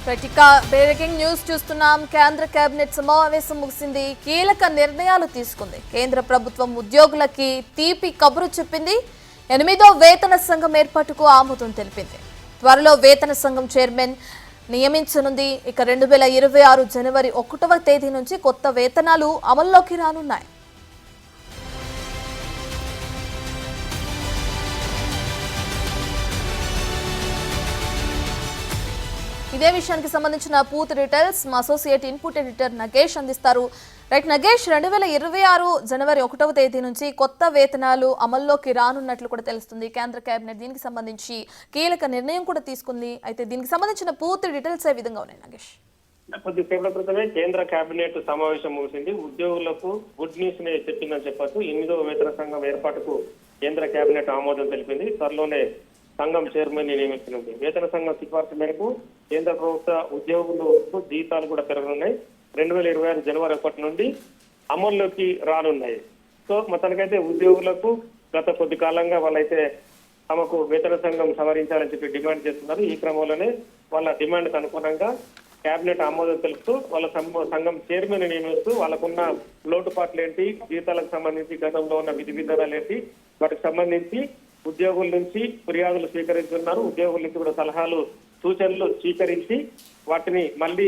Breaking news చూస్తున్నాం. కేంద్ర cabinet సమావేశం ముగిసింది. కీలక నిర్ణయాలు తీసుకుంది. కేంద్ర ప్రభుత్వం ఉద్యోగులకి తీపి కబురు చెప్పింది. 8వ వేతన సంఘం ఏర్పాటుకు ఆమోదం తెలిపింది. త్వరలో వేతన సంఘం చైర్మన్ నియమించనుంది. ఇక 2026 జనవరి 1వ తేదీ నుంచి కొత్త వేతనాలు అమల్లోకి రానున్నాయి. ఇదే విషయానికి సంబంధించిన పూర్తి డీటెయిల్స్ మా అసోసియేట్ ఇన్పుట్ ఎడిటర్ నగేష్ అందిస్తారు. రైట్ నగేష్, 2026 జనవరి 1వ తేదీ నుంచి కొత్త వేతనాలు అమల్లోకి రానున్నట్లు కూడా తెలుస్తుంది. కేంద్ర కేబినెట్ దీనికి సంబంధించి కీలక నిర్ణయం కూడా తీసుకుంది. అయితే దీనికి సంబంధించిన పూర్తి డీటెయిల్స్ ఏ విధంగా ఉన్నాయి నగేష్? కొద్దిసేపటి క్రితమే కేంద్ర కేబినెట్ సమావేశం ముగిసింది. ఉద్యోగులకు గుడ్ న్యూస్ నే చెప్పిందని చెప్పొచ్చు. 8వ వేతన సంఘం ఏర్పాటుకు కేంద్ర కేబినెట్ ఆమోదం తెలిపింది. త్వరలోనే సంఘం చైర్మన్ నియమించనుంది. వేతన సంఘం సిఫార్సు మేరకు కేంద్ర ప్రభుత్వ ఉద్యోగులకు జీతాలు కూడా పెరగనున్నాయి. 2026 జనవరి 1 నుండి అమల్లోకి రానున్నాయి. సో మొత్తానికైతే ఉద్యోగులకు గత కొద్ది కాలంగా వాళ్ళైతే తమకు వేతన సంఘం సవరించాలని చెప్పి డిమాండ్ చేస్తున్నారు. ఈ క్రమంలోనే వాళ్ళ డిమాండ్కు అనుగుణంగా కేబినెట్ ఆమోదం తెలుపుతూ వాళ్ళ సంఘం చైర్మన్ నియమిస్తూ వాళ్ళకున్న లోటుపాట్లు ఏంటి, జీతాలకు సంబంధించి గతంలో ఉన్న విధి విధానాలు ఏంటి, వాటికి సంబంధించి ఉద్యోగుల నుంచి ఫిర్యాదులు స్వీకరిస్తున్నారు. ఉద్యోగుల నుంచి కూడా సలహాలు సూచనలు స్వీకరించి వాటిని మళ్ళీ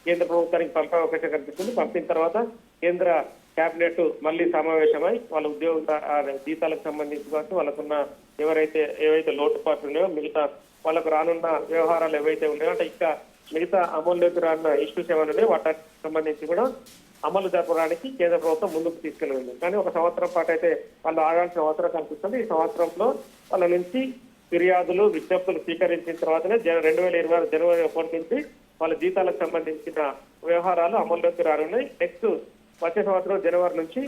కేంద్ర ప్రభుత్వానికి పంపే అవకాశం కనిపిస్తుంది. పంపిన తర్వాత కేంద్ర కేబినెట్ మళ్ళీ సమావేశమై వాళ్ళ ఉద్యోగుల జీతాలకు సంబంధించి కాబట్టి వాళ్ళకున్న ఏవైతే లోటుపాట్లు ఉన్నాయో, మిగతా వాళ్ళకు రానున్న వ్యవహారాలు ఏవైతే ఉన్నాయో అంటే ఇంకా మిగతా అమల్లోకి రానున్న ఇష్యూస్ ఏమైనా ఉన్నాయో వాటికి సంబంధించి కూడా అమలు జరపడానికి కేంద్ర ప్రభుత్వం ముందుకు తీసుకెళ్ళింది. కానీ 1 సంవత్సరం పాటు అయితే వాళ్ళు ఆగాల్సిన అవసరం కనిపిస్తుంది. ఈ సంవత్సరంలో వాళ్ళ నుంచి ఫిర్యాదులు విజ్ఞప్తులు స్వీకరించిన తర్వాతనే 2026 జనవరి 1 నుంచి వాళ్ళ జీతాలకు సంబంధించిన వ్యవహారాలు అమల్లోకి రానున్నాయి. నెక్స్ట్ వచ్చే సంవత్సరం జనవరి నుంచి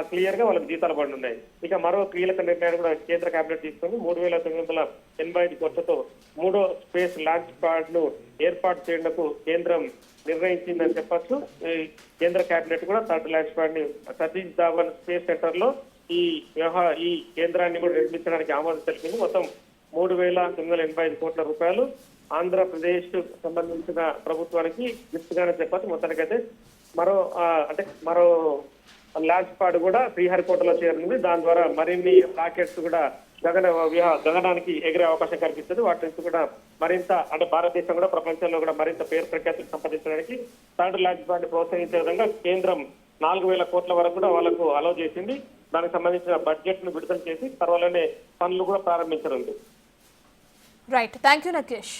క్లియర్ గా వాళ్ళకి జీతాలు పడున్నాయి. ఇక మరో కీలక నిర్ణయాన్ని కూడా కేంద్ర కేబినెట్ తీసుకుంది. 3,985 కోట్లతో 3వ స్పేస్ లాంచ్ ప్యాడ్ ను ఏర్పాటు చేయడానికి కేంద్రం నిర్ణయించిందని చెప్పొచ్చు. కేంద్ర కేబినెట్ కూడా 3rd లాంచ్ ప్యాడ్ ని సతీష్ ధావన్ స్పేస్ సెంటర్ లో ఈ కేంద్రాన్ని కూడా నిర్మించడానికి ఆమోదం తెలిపింది. మొత్తం 3,985 కోట్ల రూపాయలు ఆంధ్రప్రదేశ్ సంబంధించిన ప్రభుత్వానికి గిఫ్ట్ గానే చెప్పచ్చు. మొత్తానికైతే మరో లాంచ్ ప్యాడ్ కూడా శ్రీహరికోటలో చేరింది. దాని ద్వారా మరిన్ని రాకెట్స్ కూడా గగనానికి ఎగిరే అవకాశం కనిపిస్తుంది. వాటి నుంచి కూడా మరింత అంటే భారతదేశం కూడా ప్రపంచంలో కూడా మరింత పేరు ప్రఖ్యాతులు సంపాదించడానికి 3rd లాంచ్ ప్యాడ్ ని ప్రోత్సహించే విధంగా కేంద్రం 4,000 కోట్ల వరకు కూడా వాళ్ళకు అలౌ చేసింది. దానికి సంబంధించిన బడ్జెట్ ను విడుదల చేసి త్వరలోనే పనులు కూడా ప్రారంభించనుంది. Right, thank you Nagesh.